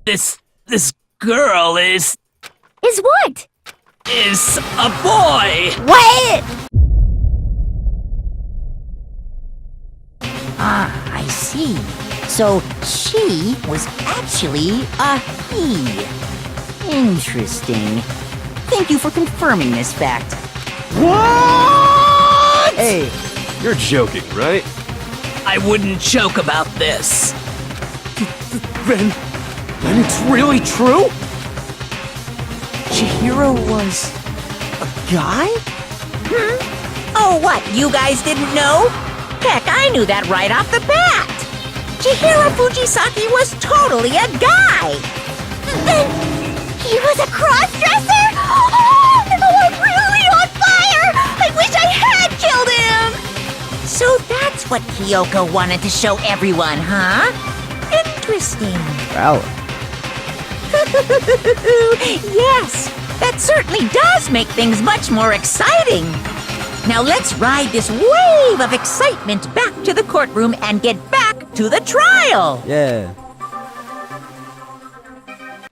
This girl is what? a boy! What? Ah, I see. So she was actually a he. Interesting. Thank you for confirming this fact. What? Hey, you're joking, right? I wouldn't joke about this. Then it's really true? Chihiro was a guy? Oh, what? You guys didn't know? Heck, I knew that right off the bat. Chihiro Fujisaki was totally a guy. Then he was a cross-dresser? Oh, I'm really on fire! I wish I had killed him! So that's what Kyoko wanted to show everyone, huh? Interesting. Wow. Yes, that certainly does make things much more exciting. Now let's ride this wave of excitement back to the courtroom and get back to the trial. Yeah.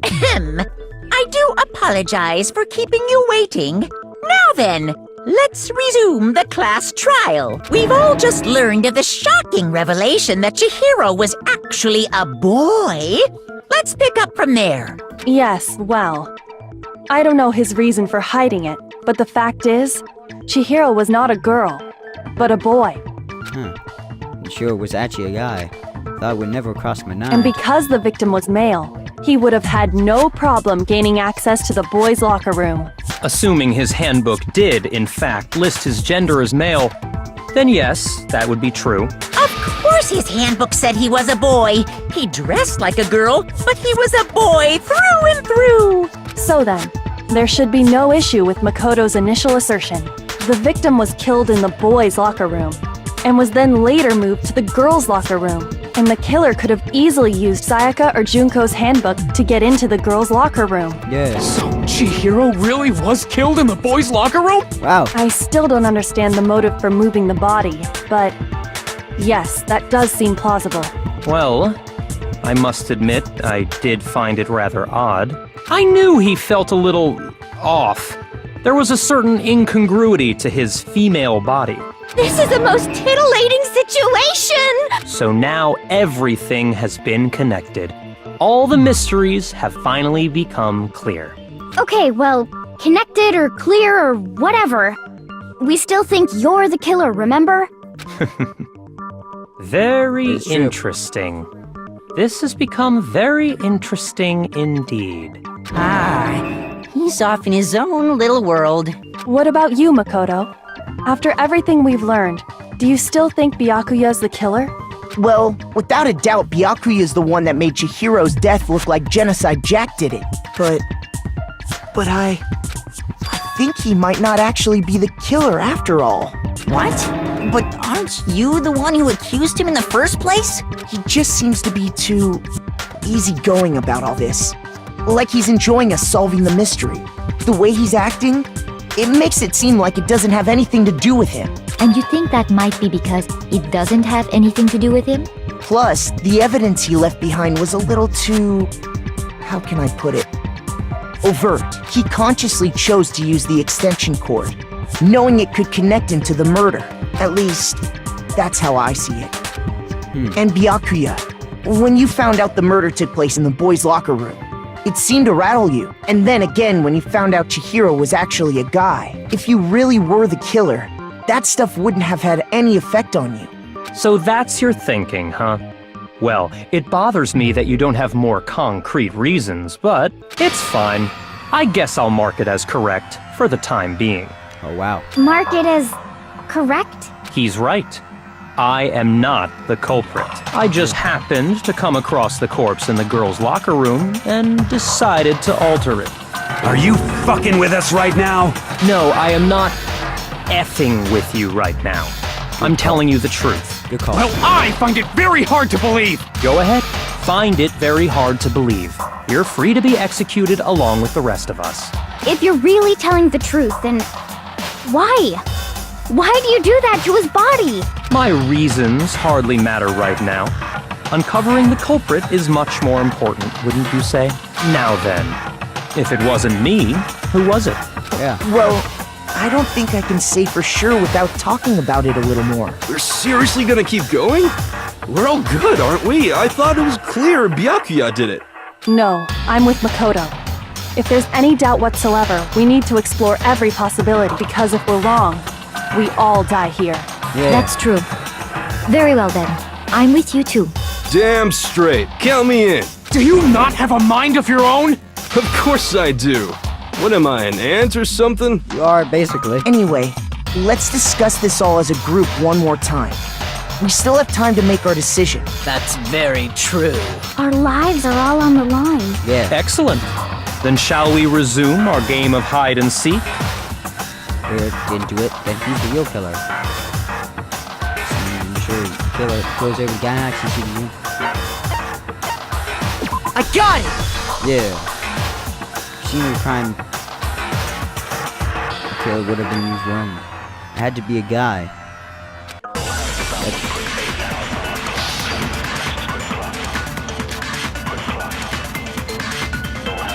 I do apologize for keeping you waiting. Now then, let's resume the class trial. We've all just learned of the shocking revelation that Chihiro was actually a boy. Let's pick up from there. Yes, well, I don't know his reason for hiding it, but the fact is, Chihiro was not a girl, but a boy. Sure was actually a guy. Thought would never cross my mind. And because the victim was male, he would have had no problem gaining access to the boys' locker room. Assuming his handbook did, in fact, list his gender as male, then yes, that would be true. Of course his handbook said he was a boy. He dressed like a girl, but he was a boy through and through. So then, there should be no issue with Makoto's initial assertion. The victim was killed in the boys' locker room, and was then later moved to the girls' locker room. And the killer could have easily used Sayaka or Junko's handbook to get into the girls' locker room. Yeah. So Chihiro really was killed in the boys' locker room? Wow. I still don't understand the motive for moving the body, but yes, that does seem plausible. Well, I must admit, I did find it rather odd. I knew he felt a little off. There was a certain incongruity to his female body. This is the most titillating situation! So now everything has been connected. All the mysteries have finally become clear. Okay, well, connected or clear or whatever. We still think you're the killer, remember? Very It's true. interesting. This has become very interesting indeed. Ah, he's off in his own little world. What about you, Makoto? After everything we've learned, do you still think Byakuya's the killer? Well, without a doubt, Byakuya is the one that made Chihiro's death look like Genocide Jack did it. But I think he might not actually be the killer after all. What? But aren't you the one who accused him in the first place? He just seems to be too easygoing about all this. Like he's enjoying us solving the mystery. The way he's acting, it makes it seem like it doesn't have anything to do with him. And you think that might be because it doesn't have anything to do with him? Plus, the evidence he left behind was a little too... how can I put it? Overt. He consciously chose to use the extension cord, knowing it could connect him to the murder. At least, that's how I see it. And Byakuya, when you found out the murder took place in the boys' locker room, it seemed to rattle you. And then again, when you found out Chihiro was actually a guy, if you really were the killer, that stuff wouldn't have had any effect on you. So that's your thinking, huh? Well, it bothers me that you don't have more concrete reasons, but it's fine. I guess I'll mark it as correct for the time being. Oh, wow. Mark it as correct? He's right. I am not the culprit. I just happened to come across the corpse in the girls' locker room and decided to alter it. Are you fucking with us right now? No, I am not effing with you right now. I'm telling you the truth. Good call. Well, I find it very hard to believe. Go ahead. Find it very hard to believe. You're free to be executed along with the rest of us. If you're really telling the truth, then why? Why do you do that to his body? My reasons hardly matter right now. Uncovering the culprit is much more important, wouldn't you say? Now then, if it wasn't me, who was it? Yeah. Well, I don't think I can say for sure without talking about it a little more. We're seriously gonna keep going? We're all good, aren't we? I thought it was clear Byakuya did it. No, I'm with Makoto. If there's any doubt whatsoever, we need to explore every possibility, because if we're wrong, we all die here. Yeah. That's true. Very well then. I'm with you too. Damn straight. Count me in. Do you not have a mind of your own? Of course I do. What am I, an ant or something? You are, basically. Anyway, let's discuss this all as a group one more time. We still have time to make our decision. That's very true. Our lives are all on the line. Yeah. Excellent. Then shall we resume our game of hide and seek? We're into it, then who's the real killer? I'm sure the killer goes over to Gainax and sees you. I got it! Yeah. Senior crime. The killer would have been used wrong. It had to be a guy.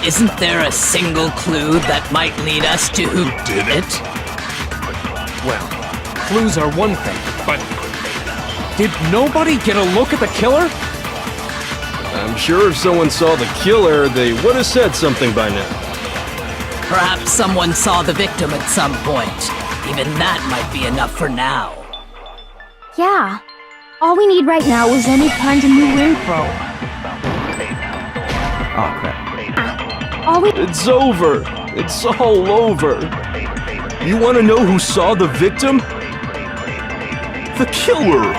Isn't there a single clue that might lead us to who did it? Well, clues are one thing, but did nobody get a look at the killer? I'm sure if someone saw the killer, they would have said something by now. Perhaps someone saw the victim at some point. Even that might be enough for now. Yeah. All we need right now is any kind of new info. Oh crap. All we It's over. It's all over. You want to know who saw the victim? The killer.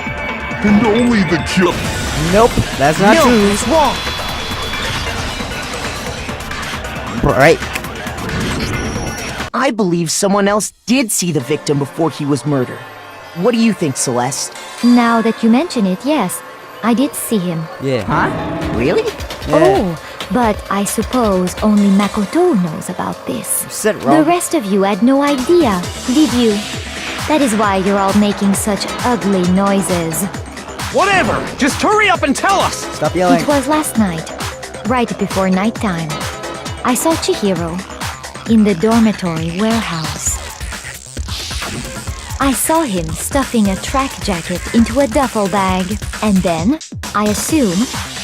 And only the killer. Nope, that's not no, true. it's wrong. Right. I believe someone else did see the victim before he was murdered. What do you think, Celeste? Now that you mention it, yes, I did see him. Yeah. Huh? Really? Yeah. Oh, but I suppose only Makoto knows about this. You said it The wrong. rest of you had no idea, did you? That is why you're all making such ugly noises. Whatever! Just hurry up and tell us! Stop yelling. It was last night, right before nighttime. I saw Chihiro in the dormitory warehouse. I saw him stuffing a track jacket into a duffel bag, and then, I assume,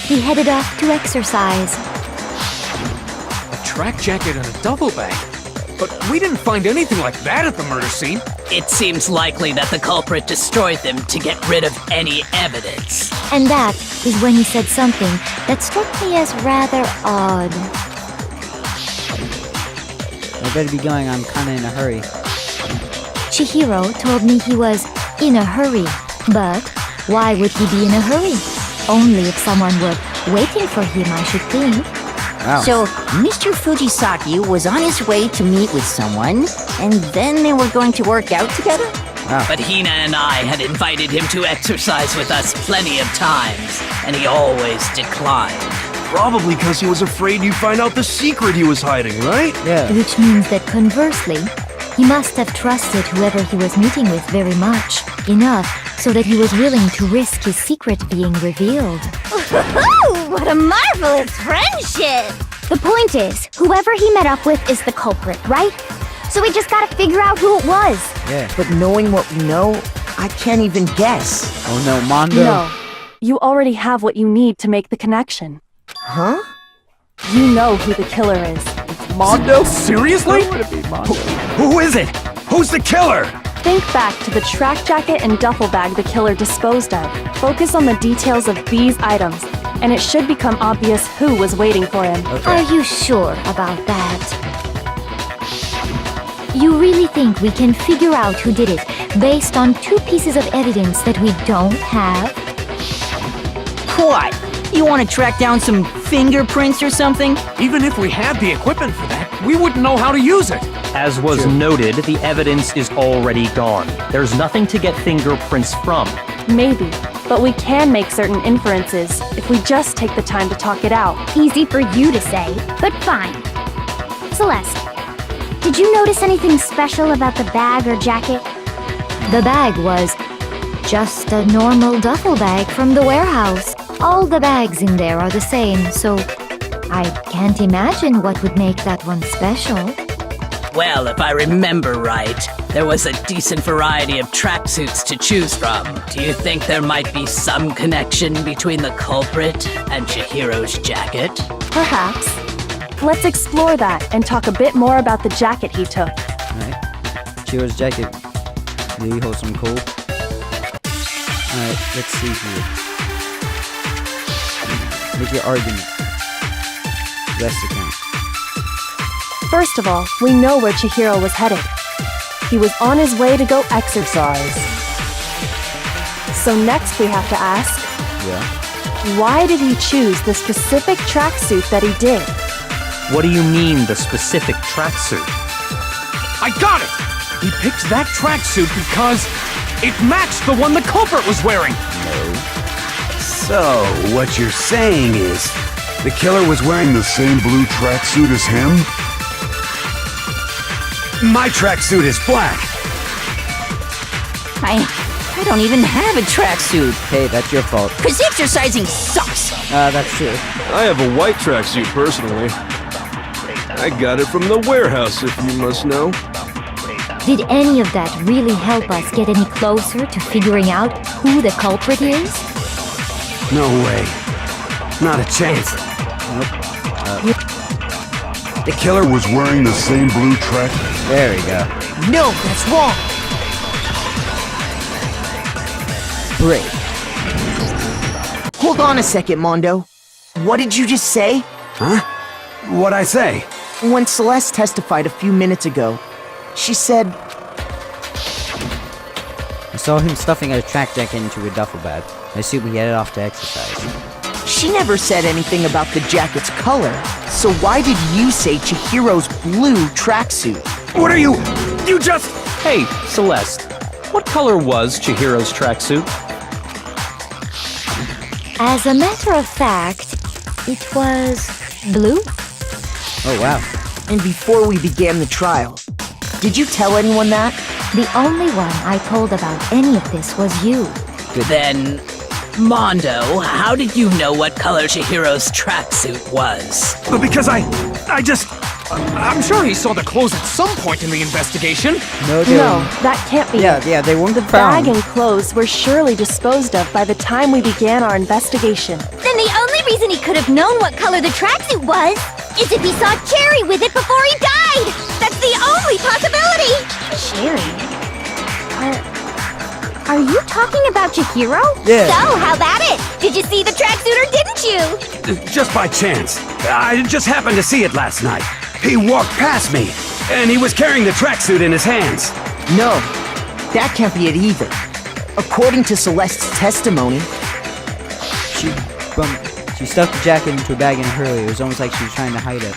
he headed off to exercise. A track jacket and a duffel bag? But we didn't find anything like that at the murder scene. It seems likely that the culprit destroyed them to get rid of any evidence. And that is when he said something that struck me as rather odd. I better be going, I'm kinda in a hurry. Chihiro told me he was in a hurry, but why would he be in a hurry? Only if someone were waiting for him, I should think. Wow. So, Mr. Fujisaki was on his way to meet with someone, and then they were going to work out together? But Hina and I had invited him to exercise with us plenty of times, and he always declined. Probably because he was afraid you'd find out the secret he was hiding, right? Yeah. Which means that conversely, he must have trusted whoever he was meeting with very much, enough so that he was willing to risk his secret being revealed. What a marvelous friendship! The point is, whoever he met up with is the culprit, right? So we just gotta figure out who it was. Yeah. But knowing what we know, I can't even guess. Oh no, Mondo. No, you already have what you need to make the connection. Huh? You know who the killer is. Mondo? Seriously? Who is it? Who's the killer? Think back to the track jacket and duffel bag the killer disposed of. Focus on the details of these items, and it should become obvious who was waiting for him. Are you sure about that? You really think we can figure out who did it based on two pieces of evidence that we don't have? What? You want to track down some fingerprints or something? Even if we had the equipment for that, we wouldn't know how to use it. As was noted, the evidence is already gone. There's nothing to get fingerprints from. Maybe, but we can make certain inferences if we just take the time to talk it out. Easy for you to say, but fine. Celeste, did you notice anything special about the bag or jacket? The bag was just a normal duffel bag from the warehouse. All the bags in there are the same, so I can't imagine what would make that one special. Well, if I remember right, there was a decent variety of tracksuits to choose from. Do you think there might be some connection between the culprit and Chihiro's jacket? Perhaps. Let's explore that and talk a bit more about the jacket he took. Alright. Chihiro's jacket really holds some cool. Alright, let's see here. Make your argument. Rest account. First of all, we know where Chihiro was headed. He was on his way to go exercise. So next we have to ask, Yeah. why did he choose the specific tracksuit that he did? What do you mean, the specific tracksuit? I got it! He picked that tracksuit because it matched the one the culprit was wearing! So, what you're saying is, the killer was wearing the same blue tracksuit as him? My tracksuit is black. I don't even have a tracksuit, Hey, that's your fault. because exercising sucks. That's true. I have a white tracksuit personally. I got it from the warehouse, if you must know. Did any of that really help us get any closer to figuring out who the culprit is? No way. Not a chance. The killer was wearing the same blue track. There we go. No, that's wrong. Break. Hold on a second, Mondo. What did you just say? Huh? What'd I say? When Celeste testified a few minutes ago, she said, I saw him stuffing a track jacket into a duffel bag. I assume he headed off to exercise. she never said anything about the jacket's color. So why did you say Chihiro's blue tracksuit? What are you? You just... Hey, Celeste, what color was Chihiro's tracksuit? As a matter of fact, it was blue. Oh, wow. And before we began the trial, did you tell anyone that? The only one I told about any of this was you. Then, Mondo, how did you know what color Chihiro's tracksuit was? Because I'm sure he saw the clothes at some point in the investigation. No, that can't be it. Yeah, they weren't The found. bag and clothes were surely disposed of by the time we began our investigation. Then the only reason he could have known what color the tracksuit was is if he saw Cherry with it before he died! That's the only possibility! Cherry? Are you talking about Chihiro? Yeah. So, how about it? Did you see the tracksuit or didn't you? Just by chance. I just happened to see it last night. He walked past me, and he was carrying the tracksuit in his hands. No, that can't be it either. According to Celeste's testimony, She stuffed the jacket into a bag in a hurry. It was almost like she was trying to hide it.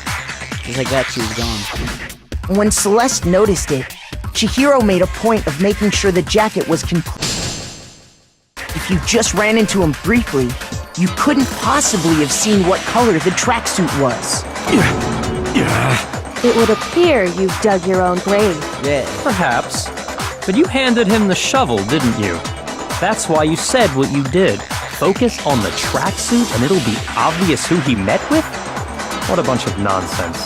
Just like that, she was gone. when Celeste noticed it, Chihiro made a point of making sure the jacket was complete. If you just ran into him briefly, you couldn't possibly have seen what color the tracksuit was. It would appear you've dug your own grave. Yeah. Perhaps. But you handed him the shovel, didn't you? That's why you said what you did. Focus on the tracksuit and it'll be obvious who he met with? What a bunch of nonsense.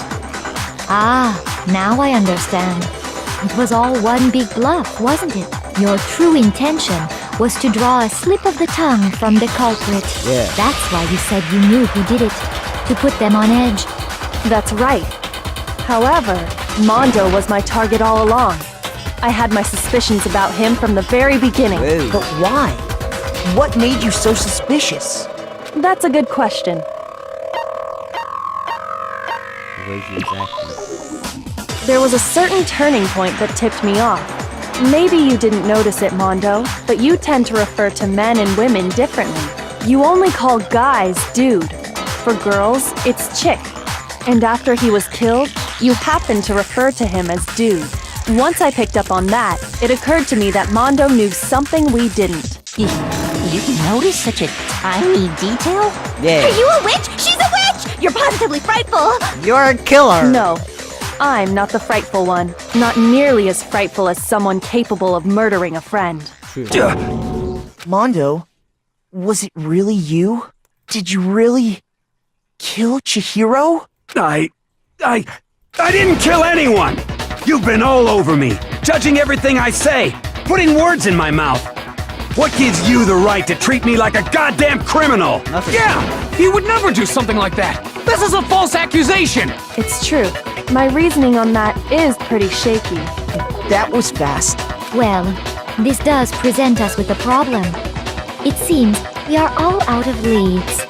Ah, now I understand. It was all one big bluff, wasn't it? Your true intention was to draw a slip of the tongue from the culprit. Yeah. That's why you said you knew who did it, to put them on edge. That's right. However, Mondo was my target all along. I had my suspicions about him from the very beginning. Whoa. But why? What made you so suspicious? That's a good question. Where's your exactly? There was a certain turning point that tipped me off. Maybe you didn't notice it, Mondo, but you tend to refer to men and women differently. You only call guys dude. For girls, it's chick. And after he was killed, you happened to refer to him as dude. Once I picked up on that, it occurred to me that Mondo knew something we didn't. You notice such a tiny detail? Yeah. Are you a witch? She's a witch! You're positively frightful! You're a killer! No, I'm not the frightful one. Not nearly as frightful as someone capable of murdering a friend. Mondo, was it really you? Did you really kill Chihiro? I didn't kill anyone! You've been all over me, judging everything I say, putting words in my mouth. What gives you the right to treat me like a goddamn criminal? Nothing. Yeah! He would never do something like that! This is a false accusation! It's true. My reasoning on that is pretty shaky. That was fast. Well, this does present us with a problem. It seems we are all out of leads.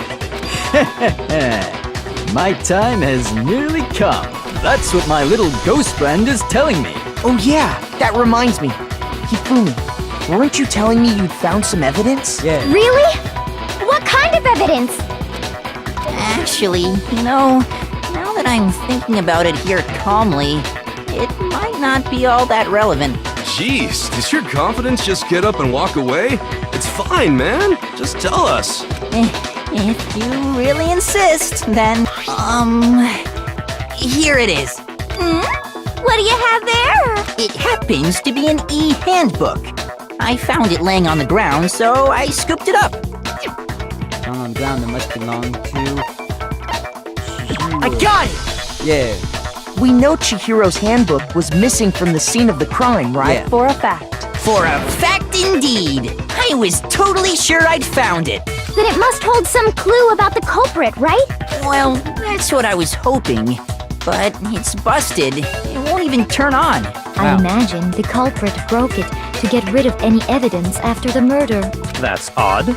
My time has nearly come. That's what my little ghost friend is telling me. Oh yeah, that reminds me. Hifumi, weren't you telling me you'd found some evidence? Yeah. Really? What kind of evidence? Actually, now that I'm thinking about it here calmly, it might not be all that relevant. Jeez, does your confidence just get up and walk away? It's fine, man. Just tell us. If you really insist, then, here it is. What do you have there? It happens to be an e-handbook. I found it laying on the ground, so I scooped it up. Found on the ground, it must belong to... I got it! Yeah. We know Chihiro's handbook was missing from the scene of the crime, right? Yeah. For a fact. For a fact indeed. I was totally sure I'd found it. Then it must hold some clue about the culprit, right? Well, that's what I was hoping. But it's busted. It won't even turn on. I imagine the culprit broke it to get rid of any evidence after the murder. That's odd.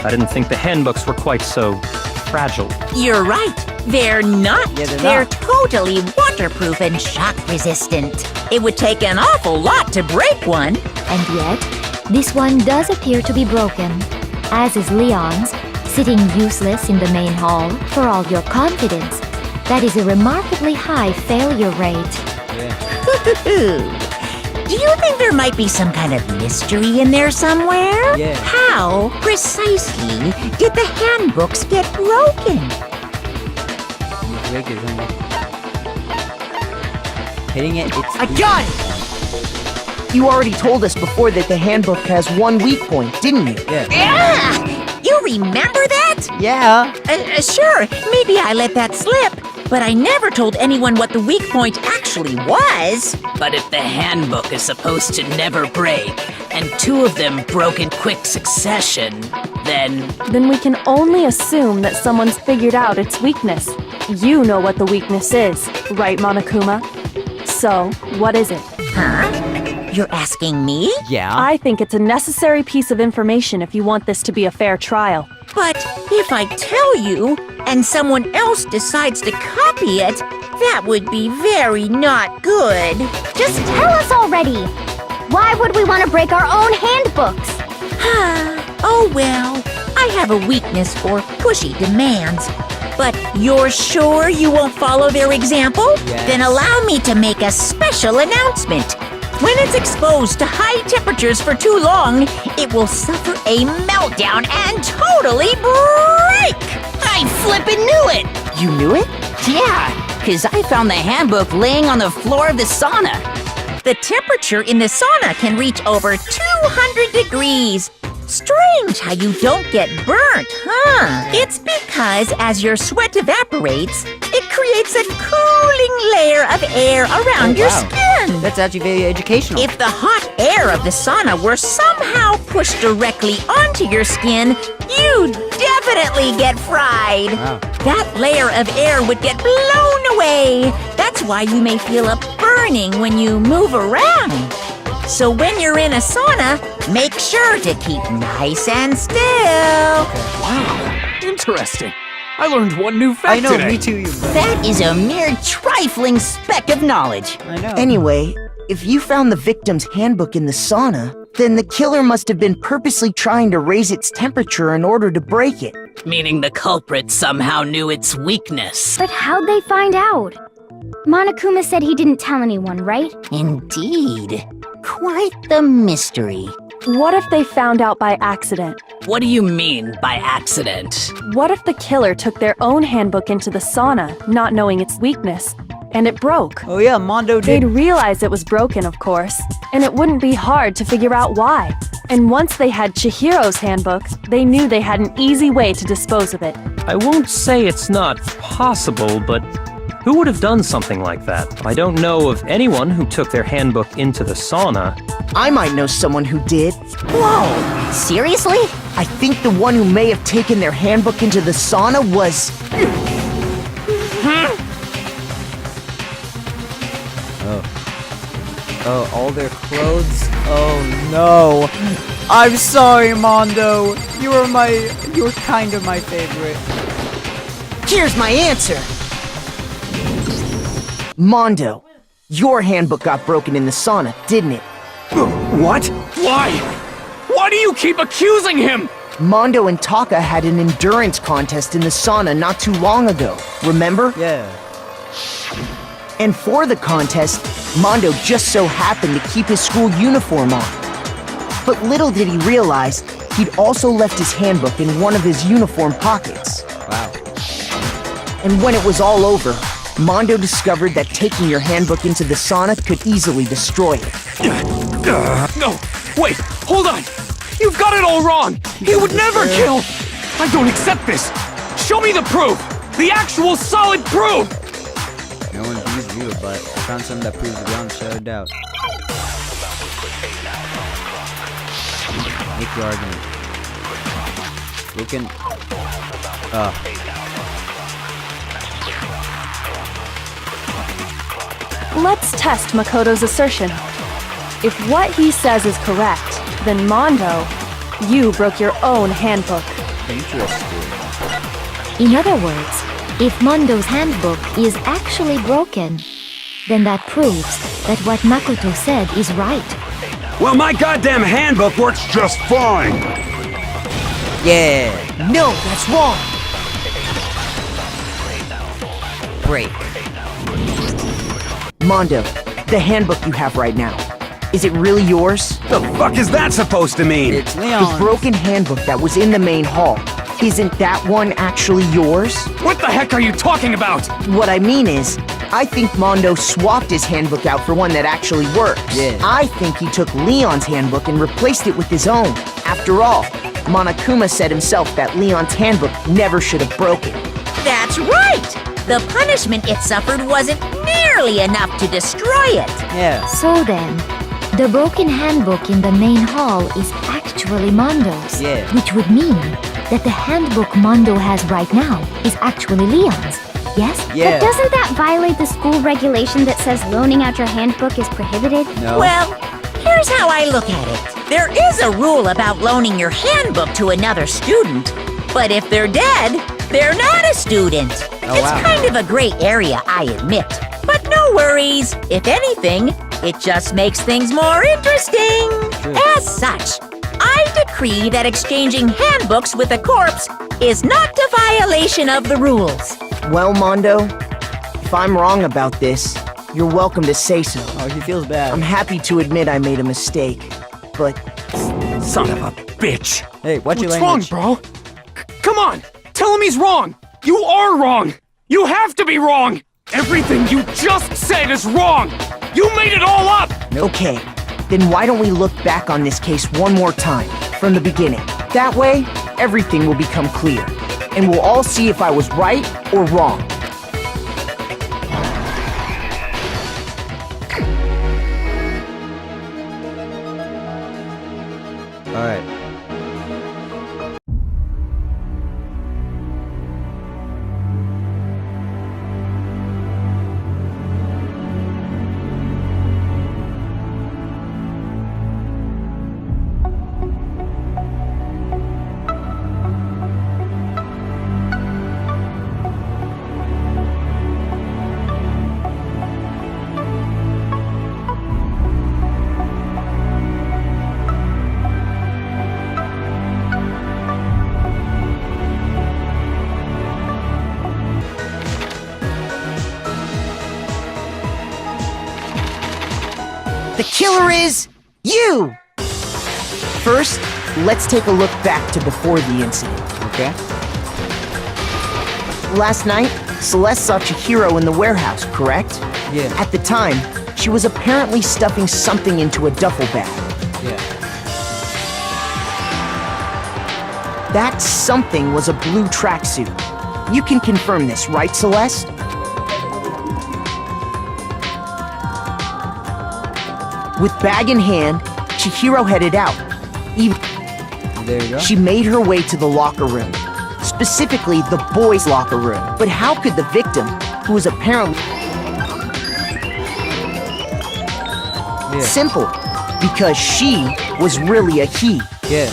I didn't think the handbooks were quite so fragile. You're right. They're not. Yeah, they're not. Totally waterproof and shock resistant. It would take an awful lot to break one. And yet, this one does appear to be broken, as is Leon's, sitting useless in the main hall for all your confidence. That is a remarkably high failure rate. Do you think there might be some kind of mystery in there somewhere? Yeah. How precisely did the handbooks get broken? Break it, huh? Hitting it, it's... I got it! You already told us before that the handbook has one weak point, didn't you? Yeah. Yeah! You remember that? Yeah. Sure, maybe I let that slip. But I never told anyone what the weak point actually was. But if the handbook is supposed to never break, and two of them broke in quick succession, then Then we can only assume that someone's figured out its weakness. You know what the weakness is, right, Monokuma? So, what is it? Huh? You're asking me? Yeah. I think it's a necessary piece of information if you want this to be a fair trial. But if I tell you, and someone else decides to copy it, that would be very not good. Just tell us already. Why would we want to break our own handbooks? Oh well, I have a weakness for pushy demands. But you're sure you won't follow their example? Yes. Then allow me to make a special announcement. When it's exposed to high temperatures for too long, it will suffer a meltdown and totally break! I flippin' knew it! You knew it? Yeah, because I found the handbook laying on the floor of the sauna. The temperature in the sauna can reach over 200 degrees. Strange how you don't get burnt, huh? It's because as your sweat evaporates, it creates a cooling layer of air around your skin. That's actually very educational. If the hot air of the sauna were somehow pushed directly onto your skin, you'd definitely get fried. Wow. That layer of air would get blown away. That's why you may feel a burning when you move around. So when you're in a sauna, make sure to keep nice and still. Wow, interesting. I learned one new fact I know, today. me too, you. That is a mere trifling speck of knowledge. I know. Anyway, if you found the victim's handbook in the sauna, then the killer must have been purposely trying to raise its temperature in order to break it. meaning the culprit somehow knew its weakness. But how'd they find out? Monokuma said he didn't tell anyone, right? Indeed. Quite the mystery. What if they found out by accident? What do you mean by accident? What if the killer took their own handbook into the sauna, not knowing its weakness, and it broke? Oh yeah, Mondo They'd did. realize it was broken, of course, and it wouldn't be hard to figure out why. And once they had Chihiro's handbook, they knew they had an easy way to dispose of it. I won't say it's not possible, but who would have done something like that? I don't know of anyone who took their handbook into the sauna. I might know someone who did. Whoa! Seriously? I think the one who may have taken their handbook into the sauna was... Oh, all their clothes? Oh no! I'm sorry, Mondo! You're kind of my favorite. Here's my answer! Mondo, your handbook got broken in the sauna, didn't it? What? Why? Why do you keep accusing him? Mondo and Taka had an endurance contest in the sauna not too long ago, remember? Yeah. And for the contest, Mondo just so happened to keep his school uniform on. But little did he realize, he'd also left his handbook in one of his uniform pockets. Wow. And when it was all over, Mondo discovered that taking your handbook into the sauna could easily destroy it. No, wait, hold on. You've got it all wrong. He would never kill. I don't accept this. Show me the proof. The actual solid proof. No one believes you, but I found something that proves beyond a shadow of doubt. Make your argument. We can... Let's test Makoto's assertion. If what he says is correct, then Mondo, you broke your own handbook. Interesting. In other words, if Mondo's handbook is actually broken, then that proves that what Makoto said is right. Well, my goddamn handbook works just fine! Yeah! No, that's wrong! Break. Mondo, the handbook you have right now, is it really yours? The fuck is that supposed to mean? It's The Leon's. broken handbook that was in the main hall, isn't that one actually yours? What the heck are you talking about? What I mean is, I think Mondo swapped his handbook out for one that actually works. Yeah. I think he took Leon's handbook and replaced it with his own. After all, Monokuma said himself that Leon's handbook never should have broken. That's right! The punishment it suffered wasn't nearly enough to destroy it. Yeah. So then, the broken handbook in the main hall is actually Mondo's. Yeah. Which would mean that the handbook Mondo has right now is actually Leon's. Yes? Yeah. But doesn't that violate the school regulation that says loaning out your handbook is prohibited? No. Well, here's how I look at it. There is a rule about loaning your handbook to another student, but if they're dead, they're not a student. It's wow. kind of a gray area, I admit. But no worries. If anything, it just makes things more interesting. True. As such, I decree that exchanging handbooks with a corpse is not a violation of the rules. Well, Mondo, if I'm wrong about this, you're welcome to say so. Oh, he feels bad. I'm happy to admit I made a mistake, but Son of a bitch! Hey, watch your What's language. wrong, bro? Come on, tell him he's wrong. You are wrong. You have to be wrong. Everything you just said is wrong. You made it all up. okay. Then why don't we look back on this case one more time, from the beginning? That way, everything will become clear, and we'll all see if I was right or wrong. Alright. The killer is you! First, let's take a look back to before the incident. Okay. Last night, Celeste saw Chihiro in the warehouse, correct? Yeah. At the time, she was apparently stuffing something into a duffel bag. Yeah. That something was a blue tracksuit. You can confirm this, right, Celeste? With bag in hand, Chihiro headed out. There you go. She made her way to the locker room, specifically the boys' locker room. But how could the victim, who was apparently... Simple, because she was really a he,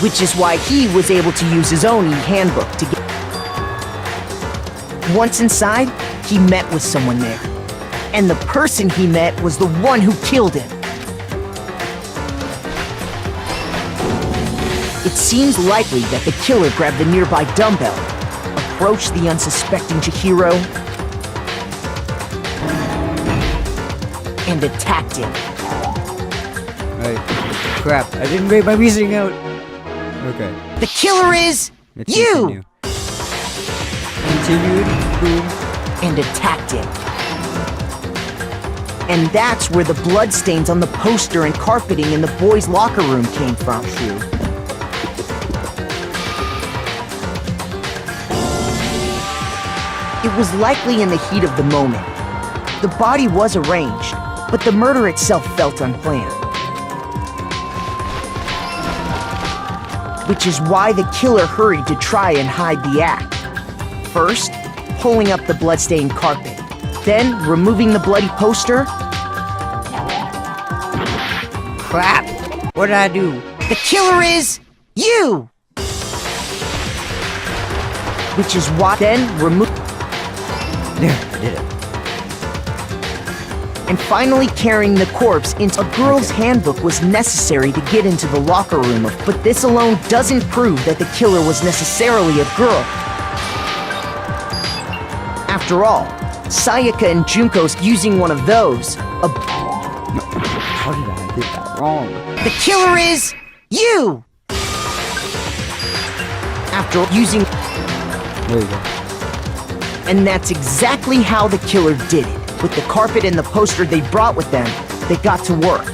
which is why he was able to use his own handbook to get... Once inside, he met with someone there, and the person he met was the one who killed him. It seems likely that the killer grabbed the nearby dumbbell, approached the unsuspecting Chihiro, and attacked him. Right. Crap, I didn't rate my reasoning out. Okay. The killer is Let's you! Continued, boom. And attacked him. And that's where the bloodstains on the poster and carpeting in the boys' locker room came from. True. It was likely in the heat of the moment. The body was arranged, but the murder itself felt unplanned. Which is why the killer hurried to try and hide the act. First, pulling up the bloodstained carpet, then removing the bloody poster. Crap! What did I do? The killer is you! Which is why then remove... There, I did it. And finally carrying the corpse into a girl's handbook was necessary to get into the locker room, but this alone doesn't prove that the killer was necessarily a girl. After all, Sayaka and Junko's using one of those. How did I get that wrong? The killer is you! After using... There you go. And that's exactly how the killer did it. With the carpet and the poster they brought with them, they got to work.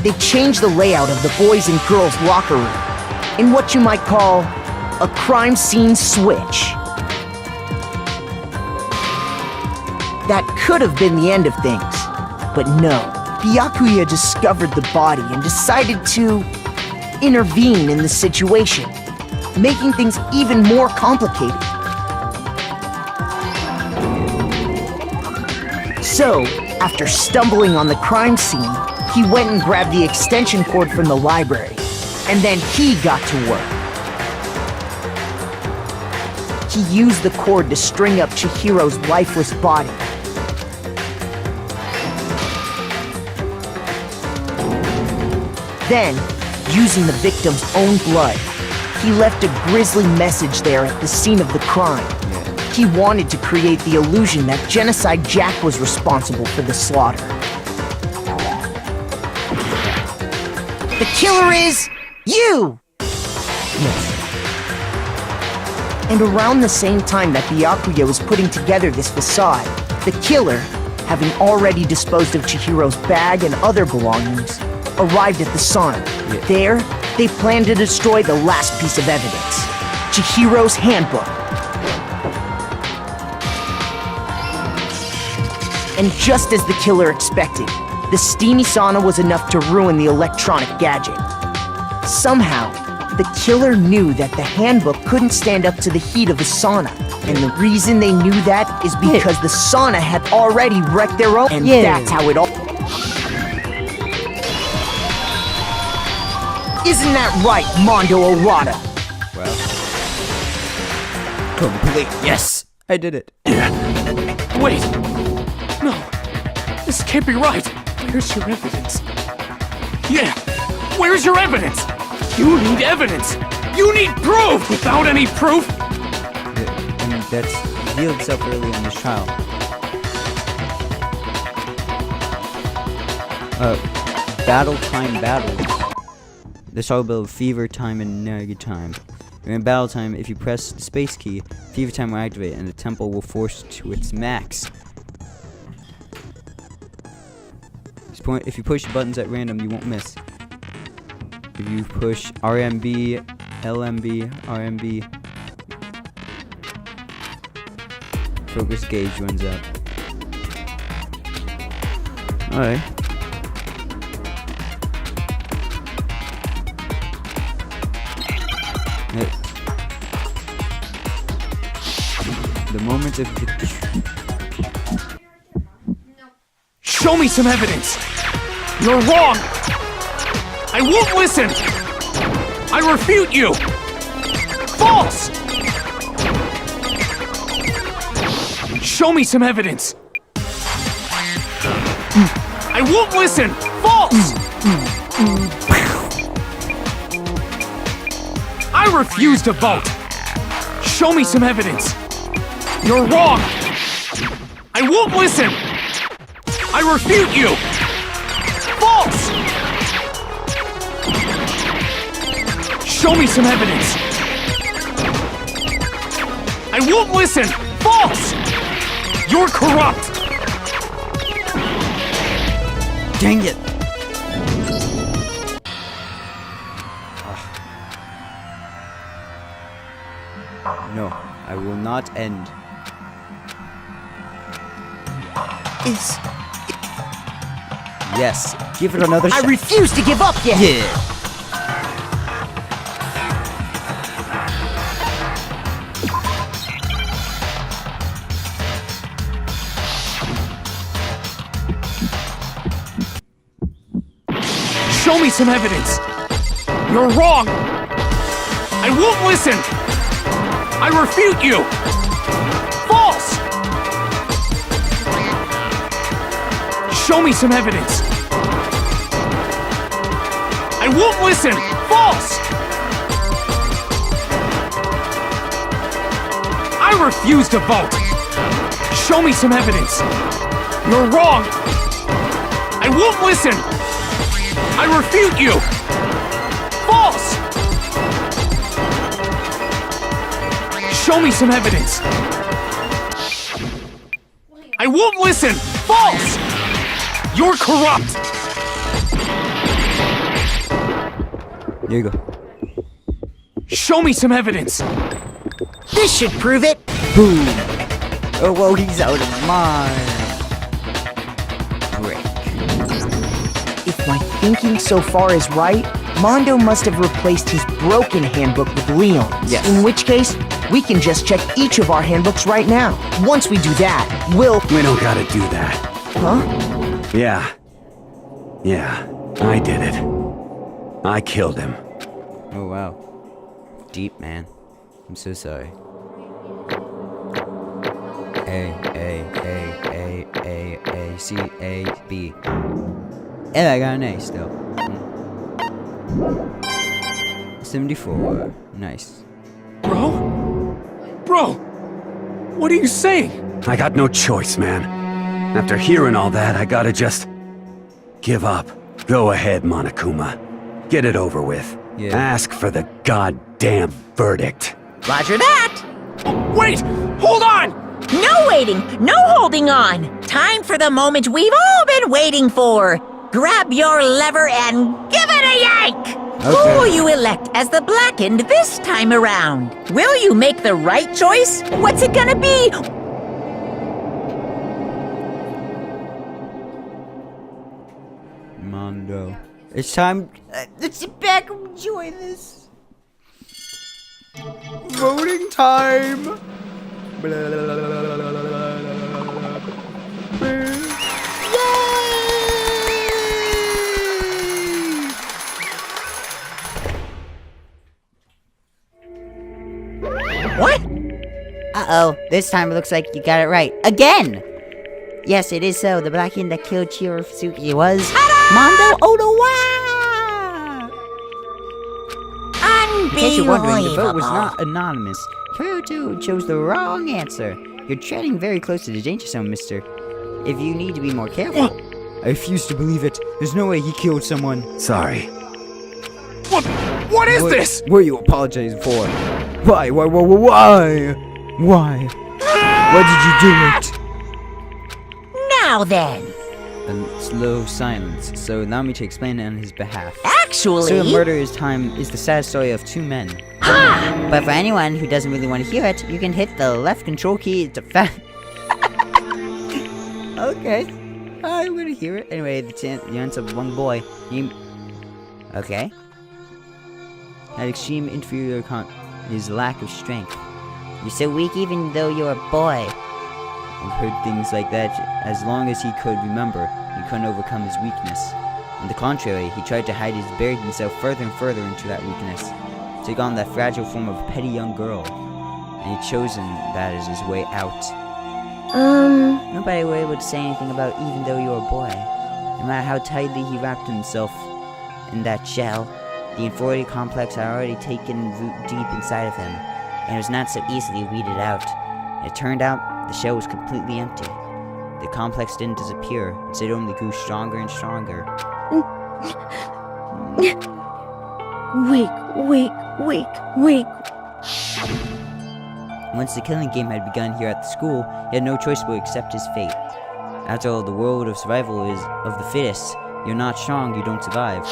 They changed the layout of the boys' and girls' locker room in what you might call a crime scene switch. That could have been the end of things, but no. Byakuya discovered the body and decided to intervene in the situation, making things even more complicated. So, after stumbling on the crime scene, he went and grabbed the extension cord from the library, and then he got to work. He used the cord to string up Chihiro's lifeless body. Then, using the victim's own blood, he left a grisly message there at the scene of the crime. He wanted to create the illusion that Genocide Jack was responsible for the slaughter. The killer is you! Yes. And around the same time that Byakuya was putting together this facade, the killer, having already disposed of Chihiro's bag and other belongings, arrived at the sauna. There, they planned to destroy the last piece of evidence, Chihiro's handbook. And just as the killer expected, the steamy sauna was enough to ruin the electronic gadget. Somehow, the killer knew that the handbook couldn't stand up to the heat of the sauna. And the reason they knew that is because the sauna had already wrecked their own. And that's how it all... Isn't that right, Mondo Orada? Well... Complete. Yes! I did it. Wait! No! This can't be right! Where's your evidence? Yeah! Where's your evidence? You need evidence! You need proof! Without any proof! And that's revealed itself early in this trial. Battle time battles. This all about fever time and neg time. During battle time, if you press the space key, fever time will activate and the tempo will force to its max. If you push the buttons at random, you won't miss. If you push RMB, LMB, RMB, progress gauge runs out. Alright. The moment of victory. Show me some evidence! You're wrong! I won't listen! I refute you! False! Show me some evidence! I won't listen! False! I refuse to vote! Show me some evidence! You're wrong! I won't listen! I refute you! False! Show me some evidence! I won't listen! False! You're corrupt! Dang it! No, I will not end. Yes, give it another shot. I refuse to give up yet! Yeah! Show me some evidence! You're wrong! I won't listen! I refute you! False! Show me some evidence! I won't listen! False! I refuse to vote! Show me some evidence! You're wrong! I won't listen! I refute you! False! Show me some evidence! I won't listen! False! You're corrupt! There you go. Show me some evidence! This should prove it! Boom! Oh, whoa, he's out of mind. Break. If my thinking so far is right, Mondo must have replaced his broken handbook with Leon's. Yes. In which case, we can just check each of our handbooks right now. Once we do that, we'll... We don't gotta do that. Huh? Yeah. Yeah, I did it. I killed him. Oh, wow. Deep, man. I'm so sorry. A, C, A, B. And I got an A still. 74. Nice. Bro, what are you saying? I got no choice, man. After hearing all that, I gotta just... give up. Go ahead, Monokuma. Get it over with. Yeah. Ask for the goddamn verdict. Roger that! Wait! Hold on! No waiting! No holding on! Time for the moment we've all been waiting for! Grab your lever and give it a yank! Who will you elect as the Blackened this time around? Will you make the right choice? What's it gonna be? Mondo. It's time. Let's sit back and enjoy this. Voting time. What? Uh-oh, this time it looks like you got it right. Again! Yes, it is so. The Blackened that killed Chirosuke was... Mondo Odawa! Unbelievable! In case you're wondering, the vote was not anonymous. Kyoto chose the wrong answer. You're treading very close to the danger zone, mister. If you need to be more careful... I refuse to believe it. There's no way he killed someone. Sorry. What is this? What are you apologizing for? Why? Why? Why did you do it? Now then, A slow silence, so allow me to explain it on his behalf. actually... Serial murderer's time is the sad story of two men. But for anyone who doesn't really want to hear it, you can hit the left control key to Okay. I'm gonna hear it. Anyway, the answer of one boy. Okay. Had extreme inferior his lack of strength. You're so weak even though you're a boy. I've heard things like that. As long as he could remember, he couldn't overcome his weakness. On the contrary, he tried to hide buried himself further and further into that weakness. Took on that fragile form of a petty young girl. And he'd chosen that as his way out. Nobody were able to say anything about even though you were a boy. No matter how tightly he wrapped himself in that shell, the inferiority complex had already taken root deep inside of him, and it was not so easily weeded out. It turned out the shell was completely empty. The complex didn't disappear, instead it only grew stronger and stronger. Weak. Once the killing game had begun here at the school, he had no choice but to accept his fate. After all, the world of survival is of the fittest. You're not strong, you don't survive.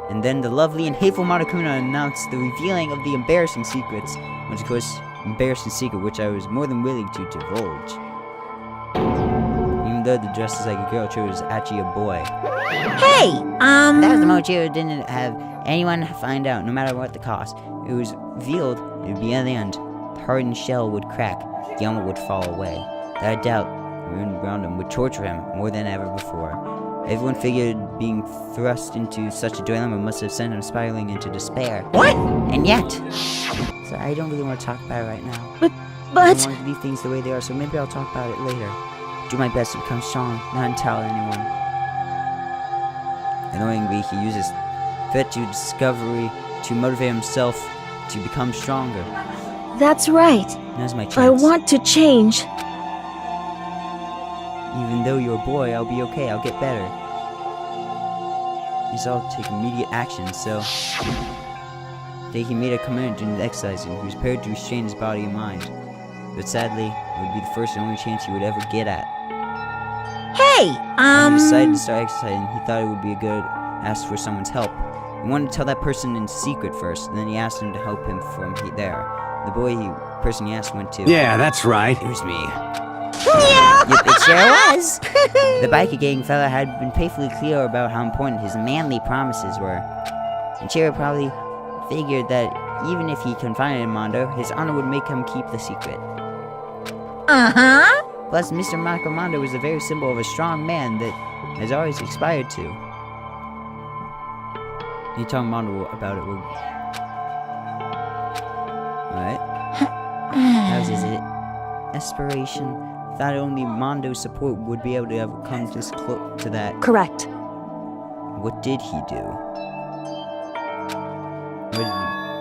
And then the lovely and hateful Monokuma announced the revealing of the embarrassing secrets, which of course, embarrassing secret which I was more than willing to divulge. Even though the dress is like a girl, Chiro was actually a boy. Hey, That was the moment Chiro didn't have anyone find out, no matter what the cost. It was revealed, it would be at the end. The hardened shell would crack, the armor would fall away. Without doubt, everyone around him would torture him more than ever before. Everyone figured being thrust into such a dilemma must have sent him spiraling into despair. What? And yet... So I don't really want to talk about it right now. But... I don't want to leave things the way they are, so maybe I'll talk about it later. Do my best to become strong, not tell anyone. Annoyingly, he uses threat to discovery to motivate himself to become stronger. That's right. Now's my chance. I want to change. Even though you're a boy, I'll be okay, I'll get better. He's all take immediate action, so... Today he made a commitment to exercising. He was prepared to restrain his body and mind. But sadly, it would be the first and only chance he would ever get at. Hey, When he decided to start exercising, he thought it would be a good ask for someone's help. He wanted to tell that person in secret first, and then he asked him to help him from there. The person he asked went to... Yeah, that's right. It was me. Yep, it sure was. The biker gang fella had been painfully clear about how important his manly promises were. And Chiro probably figured that even if he confided in Mondo, his honor would make him keep the secret. Uh-huh. Plus, Mr. Marco Mondo was the very symbol of a strong man that has always aspired to. You tell Mondo about it. Alright. How's is it? Aspiration. Thought only Mondo's support would be able to ever come this close to that. Correct. What did he do?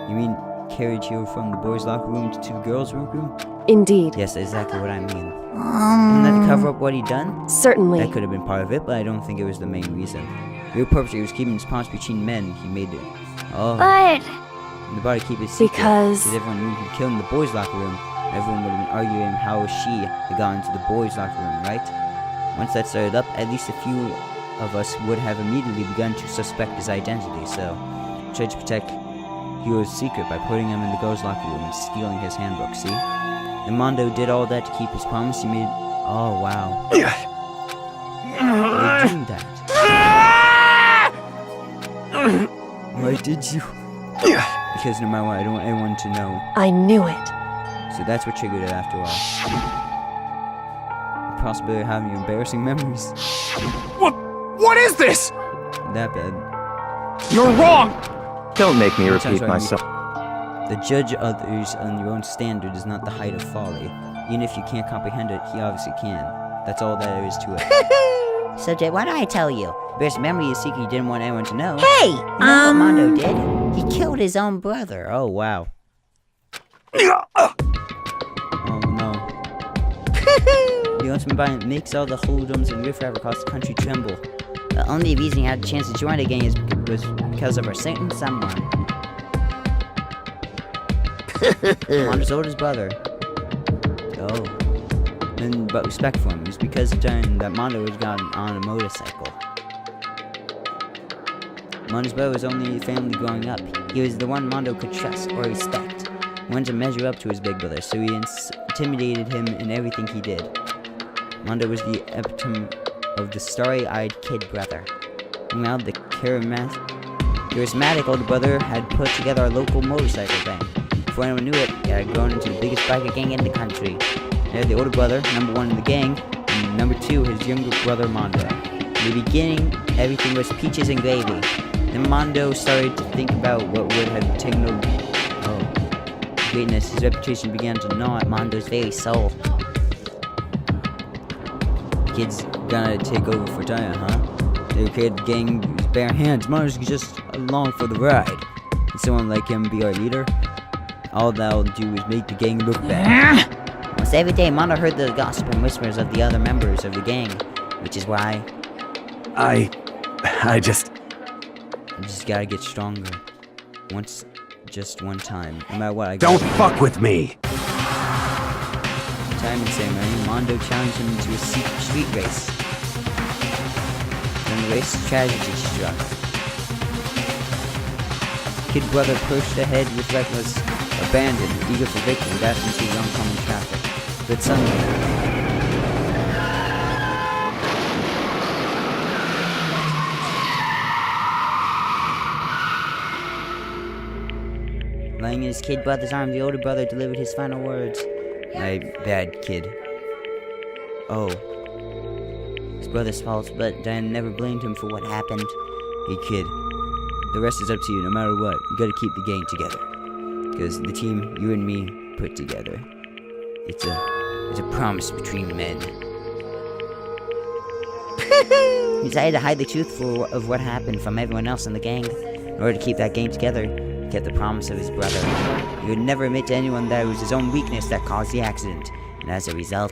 You mean carry Chiro from the boys' locker room to the girls' room? Indeed. Yes, exactly what I mean. Didn't that cover up what he'd done? Certainly. That could have been part of it, but I don't think it was the main reason. The real purpose was keeping his promise between men. He made it. Oh. But... And the body keep it secret. Because everyone knew he'd killed in the boys' locker room. Everyone would have been arguing how she had gone into the boys' locker room, right? Once that started up, at least a few of us would have immediately begun to suspect his identity, so tried to protect Hiro's secret by putting him in the girls' locker room and stealing his handbook, see? And Mondo did all that to keep his promise. He made... Oh, wow. Why did you do that? Why did you? Because no matter what, I don't want anyone to know. I knew it. So that's what triggered it after all. The possibility of having embarrassing memories. What is this? That bad. You're wrong! Don't make me repeat myself. The judge others on your own standard is not the height of folly. Even if you can't comprehend it, he obviously can. That's all there is to it. Subject, why don't I tell you? Best memory is secret he didn't want anyone to know. Hey, You know what Mondo did? He killed his own brother. Oh, wow. Oh, no. The ultimate violence makes all the hoodlums and riffraff across the country tremble. The only reason he had a chance to join the gang was because of a certain someone. Mondo's oldest brother. Oh. But respect for him. It was because of the time that Mondo was gotten on a motorcycle. Mondo's brother was only family growing up. He was the one Mondo could trust or respect. He wanted to measure up to his big brother, so he intimidated him in everything he did. Mondo was the epitome of the starry-eyed kid brother. Meanwhile, the charismatic older brother had put together a local motorcycle gang. Before anyone knew it, it had grown into the biggest biker gang in the country. They had the older brother, number 1 in the gang, and number 2, his younger brother Mondo. In the beginning, everything was peaches and gravy. Then Mondo started to think about what would have taken over greatness. His reputation began to gnaw at Mondo's very soul. The kid's gonna take over for Taya, huh? They created the gang with his bare hands. Mondo's just along for the ride. Can someone like him be our leader? All that'll do is make the gang look bad. Almost every day, Mondo heard the gossip and whispers of the other members of the gang, which is why I just gotta get stronger. Just one time. No matter what, don't fuck with me! Retirement ceremony, Mondo challenged him to a secret street race. During the race, tragedy struck. Kid brother pushed ahead with reckless abandon, eager for victory, dashed into the oncoming traffic. But suddenly, lying in his kid brother's arm, the older brother delivered his final words. My bad, kid. Oh. His brother's fault, but Dan never blamed him for what happened. Hey, kid. The rest is up to you, no matter what. You gotta keep the gang together. Because the team you and me put together, it's a promise between men. He decided to hide the truth of what happened from everyone else in the gang. In order to keep that gang together, he kept the promise of his brother. He would never admit to anyone that it was his own weakness that caused the accident. And as a result,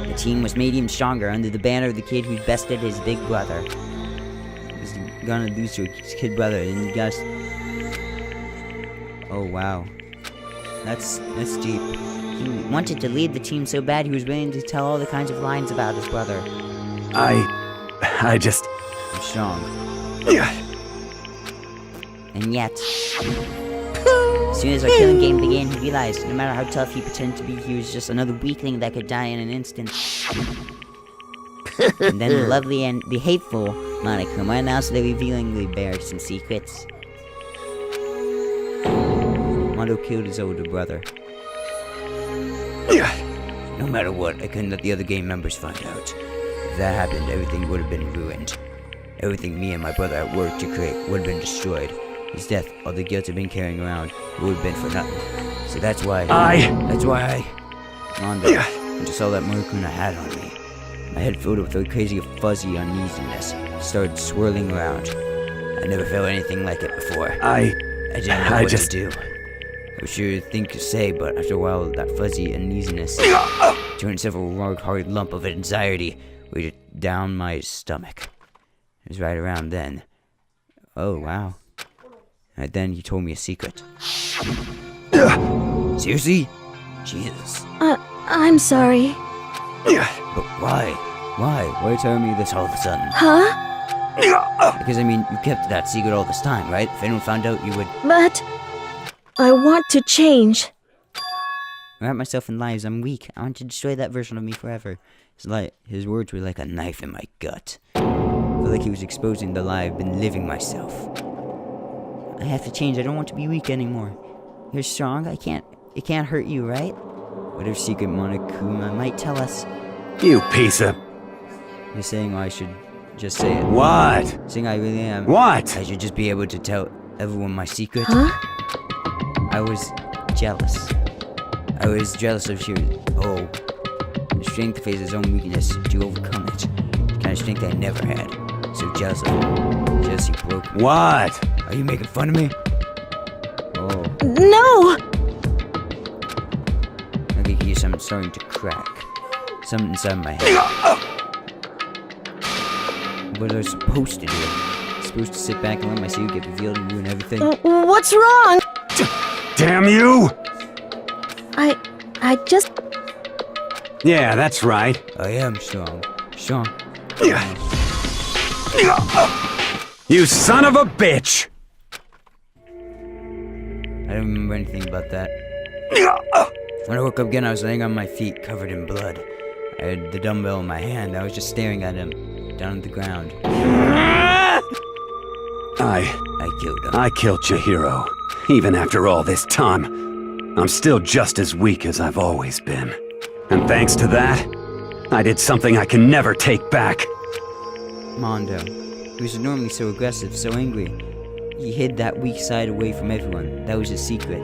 the team was made even stronger under the banner of the kid who bested his big brother. He was gonna lose to his kid brother, and you guys... Oh, wow. That's deep. He wanted to lead the team so bad he was willing to tell all the kinds of lies about his brother. I just... I'm strong. And yet, as soon as our killing game began, he realized no matter how tough he pretended to be, he was just another weakling that could die in an instant. And then the lovely and the hateful Monokuma announced they're revealing the embarrassing secrets. Mondo killed his older brother. No matter what, I couldn't let the other gang members find out. If that happened, everything would have been ruined. Everything me and my brother had worked to create would have been destroyed. His death, all the guilt I've been carrying around, would have been for nothing. So that's why Mondo, and just all that Monokuma had on me. My head filled with a crazy fuzzy uneasiness, started swirling around. I never felt anything like it before. I didn't know what to do. I was sure to think to say, but after a while, that fuzzy uneasiness turned into a hard lump of anxiety weighted down my stomach. It was right around then. Oh, wow. And then he told me a secret. Seriously? Jesus. I'm sorry. But why? Why? Why are you telling me this all of a sudden? Huh? Because, I mean, you kept that secret all this time, right? If anyone found out, you would... But... I want to change. I wrap myself in lies. I'm weak. I want to destroy that version of me forever. His words were like a knife in my gut. I felt like he was exposing the lie I've been living myself. I have to change. I don't want to be weak anymore. You're strong. It can't hurt you, right? Whatever secret Monokuma might tell us. You piece of... You're saying I should just say it. What? Saying I really am. What? I should just be able to tell everyone my secret. Huh? I was jealous. I was jealous of the strength to face his own weakness, to overcome it. The kind of strength I never had. So jealous of him. Jealousy broke me. What? Are you making fun of me? Oh. No! I can hear something starting to crack. Something inside my head. What was I supposed to do? I'm supposed to sit back and let my secret get revealed and ruin everything? What's wrong? Damn you! I just... Yeah, that's right. I am strong. Strong. You son of a bitch! I don't remember anything about that. When I woke up again, I was laying on my feet, covered in blood. I had the dumbbell in my hand. I was just staring at him down on the ground. I killed him. I killed Chihiro. Even after all this time, I'm still just as weak as I've always been. And thanks to that, I did something I can never take back. Mondo, he was normally so aggressive, so angry. He hid that weak side away from everyone. That was his secret.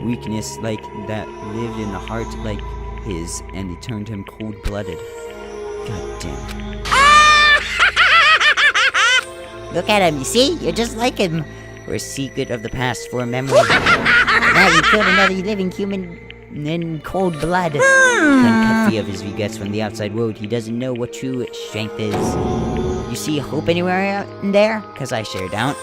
Weakness like that lived in a heart like his, and he turned him cold-blooded. God damn. Look at him, you see? You're just like him. For a secret of the past, for a memory. Now you killed another living human. In cold blood. Couldn't cut free of his regrets from the outside world. He doesn't know what true strength is. You see hope anywhere out in there? Cause I sure don't.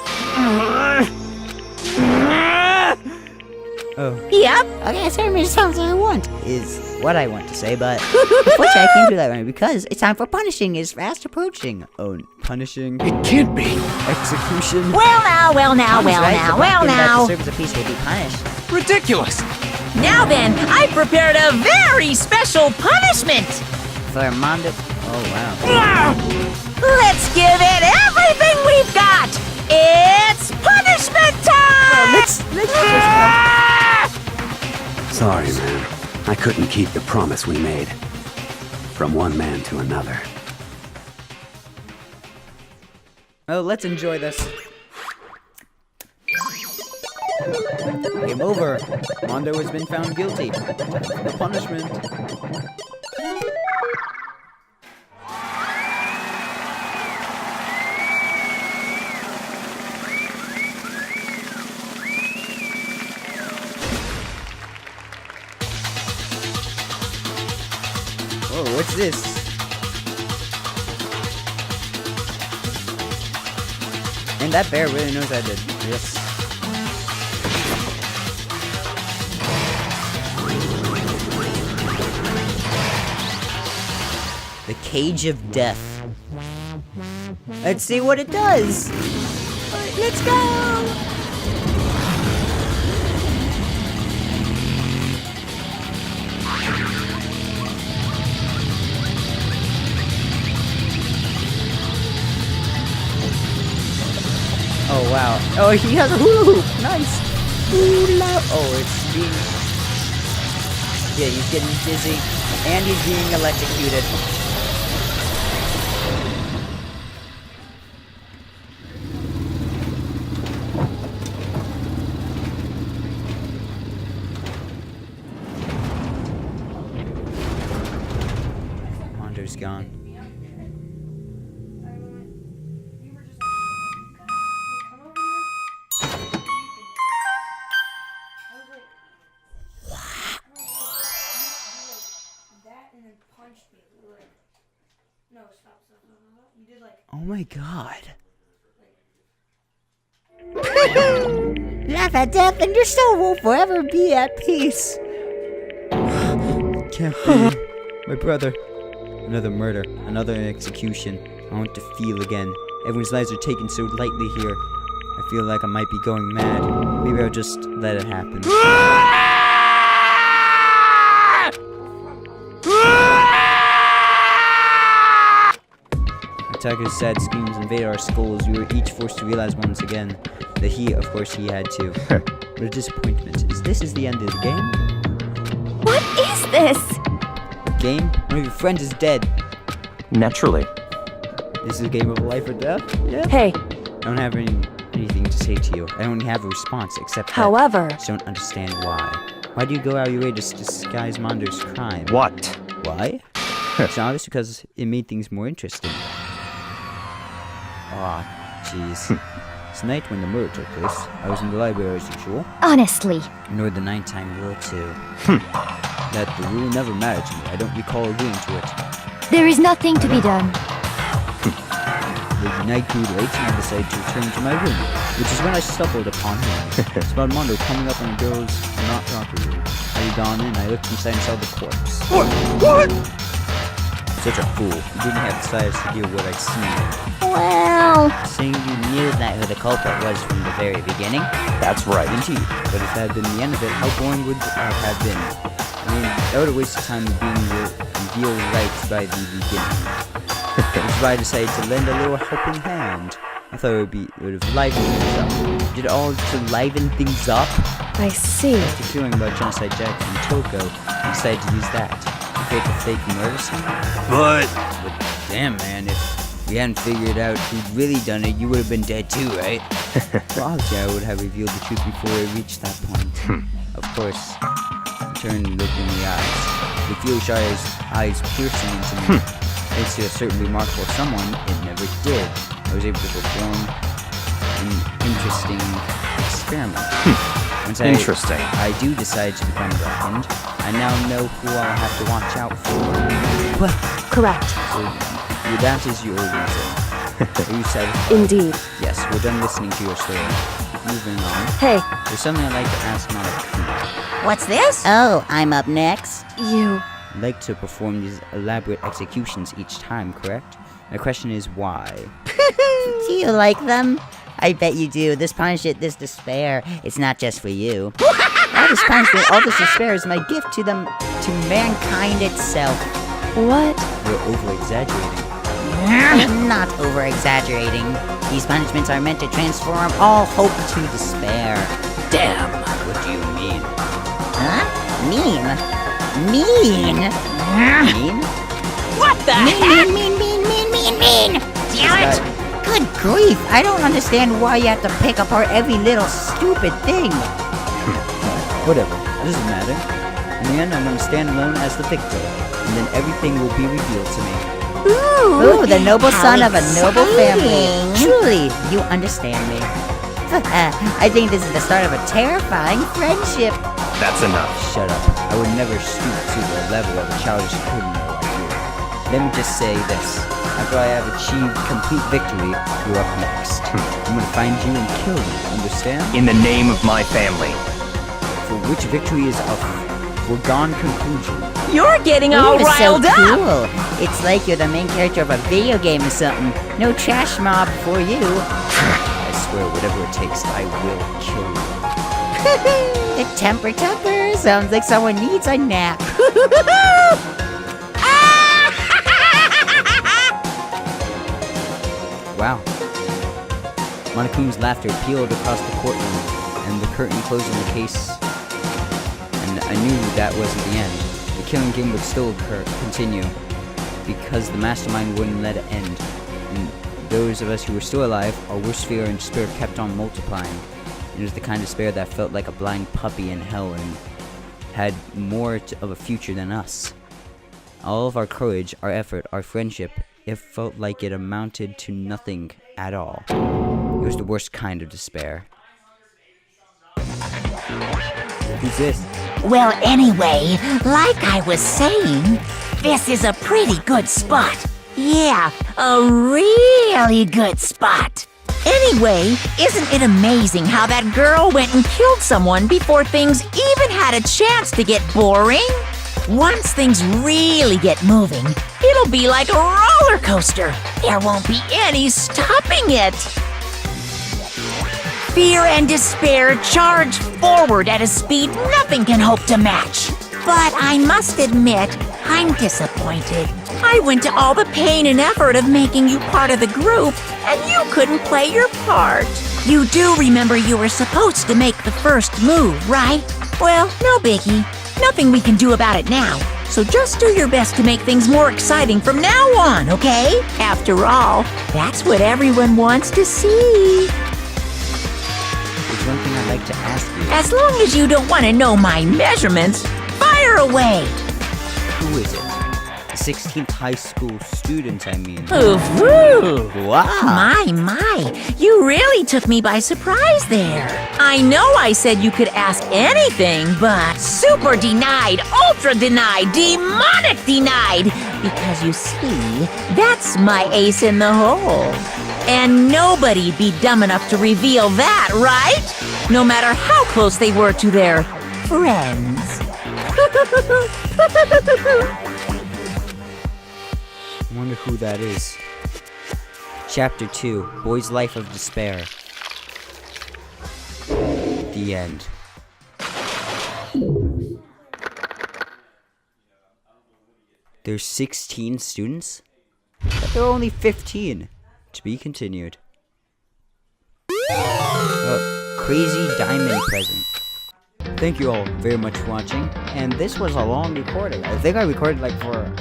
Oh. Yep. Okay, certainly sounds what I want. Is what I want to say, but unfortunately I can't do that right now because it's time for punishing is fast approaching. Oh, punishing? It can't be. Execution? Well now. That deserves a piece to be punished. Ridiculous. Now then, I prepared a very special punishment. For Mondo. Oh wow. Let's give it everything we've got. It's punishment time. Let's Sorry, man. I couldn't keep the promise we made. From one man to another. Oh, let's enjoy this. Game over. Mondo has been found guilty. The punishment. Oh, what's this? And that bear really knows how to do this. The Cage of Death. Let's see what it does. Let's go. Oh wow. Oh, he has a hula hoop. Nice. Hula. Oh, it's being. Yeah, he's getting dizzy. And he's being electrocuted. Mondo's gone. Oh my god. Laugh at death and your soul will forever be at peace. Can't be. My brother. Another murder. Another execution. I want to feel again. Everyone's lives are taken so lightly here. I feel like I might be going mad. Maybe I'll just let it happen. Taka's sad screams invade our skulls. We were each forced to realize once again that he, of course, he had to. What a disappointment. This is the end of the game? What is this? Game? One of your friends is dead. Naturally. This is a game of life or death? Yeah. Hey. I don't have anything to say to you. I don't have a response except that However, I just don't understand why. Why do you go out of your way to disguise Mondo's crime? What? Why? It's obvious because it made things more interesting. Aw, jeez. Tonight when the murder took place, I was in the library as usual. Honestly. Nor the nighttime rule too. That the rule never mattered to me. I don't recall agreeing to it. There is nothing to be done. The night grew late and I decided to return to my room, which is when I stumbled upon him. It's about Mondo coming up on the girl's not locker room. I had gone in, I looked inside and saw the corpse. What? Such a fool. He didn't have the size to deal with what I'd seen. Well, Saying you knew that who the culprit was from the very beginning? That's right. Indeed. But if that had been the end of it, how boring would it have been? I mean, that would have wasted time being reveal right by the beginning. Which is why I decided to lend a little helping hand. I thought it would have livened things up. Did it all to liven things up? I see. After hearing about Genocide Jack and Toko, I decided to use that to create the fake murder scene. But damn, man, if we hadn't figured out who'd really done it, you would have been dead too, right? Well, obviously I would have revealed the truth before it reached that point. Of course, I turned and looked in the eyes. The Fushai's eyes piercing into me. Thanks to a certain remarkable someone, it never did. I was able to perform an interesting experiment. Once I do decide to become blackened, I now know who I'll have to watch out for. Well, correct. So, that is your reason. Are you satisfied? Indeed. Yes, we're done listening to your story. Moving on. Hey. There's something I'd like to ask Monokuma. What's this? Oh, I'm up next. You... I'd like to perform these elaborate executions each time, correct? My question is why? Do you like them? I bet you do. This punishment, this despair, it's not just for you. All this punishment, all this despair is my gift to mankind itself. What? You're over-exaggerating. I'm not over-exaggerating. These punishments are meant to transform all hope to despair. Damn. What do you mean? Huh? Mean? Mean? Mean? What the heck? Mean! Damn it! Good grief! I don't understand why you have to pick apart every little stupid thing. Whatever. It doesn't matter. In the end, I'm going to stand alone as the victor, and then everything will be revealed to me. Ooh, the noble son of a noble family. exciting. Truly, you understand me. I think this is the start of a terrifying friendship. That's enough. Shut up. I would never stoop to the level of a childish criminal like you. Let me just say this. After I have achieved complete victory, you're up next. I'm gonna find you and kill you, understand? In the name of my family. For which victory is a foregone conclusion. You're getting all Ooh, riled so up. cool. It's like you're the main character of a video game or something. No trash mob for you. I swear, whatever it takes, I will kill you. The temper sounds like someone needs a nap. Wow. Monokuma's laughter pealed across the courtroom, and the curtain closed on the case. And I knew that wasn't the end. The killing game would still continue, because the mastermind wouldn't let it end. And those of us who were still alive, our worst fear and despair kept on multiplying. It was the kind of despair that felt like a blind puppy in hell and had more of a future than us. All of our courage, our effort, our friendship, it felt like it amounted to nothing at all. It was the worst kind of despair. Who's this? Well, anyway, like I was saying, this is a pretty good spot. Yeah, a really good spot. Anyway, isn't it amazing how that girl went and killed someone before things even had a chance to get boring? Once things really get moving, it'll be like a roller coaster. There won't be any stopping it. Fear and despair charge forward at a speed nothing can hope to match. But I must admit, I'm disappointed. I went to all the pain and effort of making you part of the group, and you couldn't play your part. You do remember you were supposed to make the first move, right? Well, no biggie. Nothing we can do about it now. So just do your best to make things more exciting from now on, okay? After all, that's what everyone wants to see. There's one thing I'd like to ask you. As long as you don't want to know my measurements, fire away. Who is it? The 16th high school student, I mean. Ooh, Wow. My, you really took me by surprise there. I know I said you could ask anything, but super denied, ultra denied, demonic denied. Because you see, that's my ace in the hole. And nobody'd be dumb enough to reveal that, right? No matter how close they were to their friends. I wonder who that is. Chapter 2, Boy's Life of Despair. The end. There's 16 students? But there are only 15. To be continued. Crazy diamond present. Thank you all very much for watching. And this was a long recording. I think I recorded like for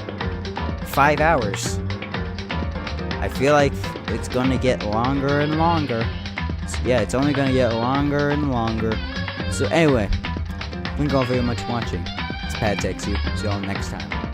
5 hours. I feel like it's gonna get longer and longer. Yeah, it's only gonna get longer and longer. So anyway, thank you all very much for watching. It's Pat Tex you. See you all next time.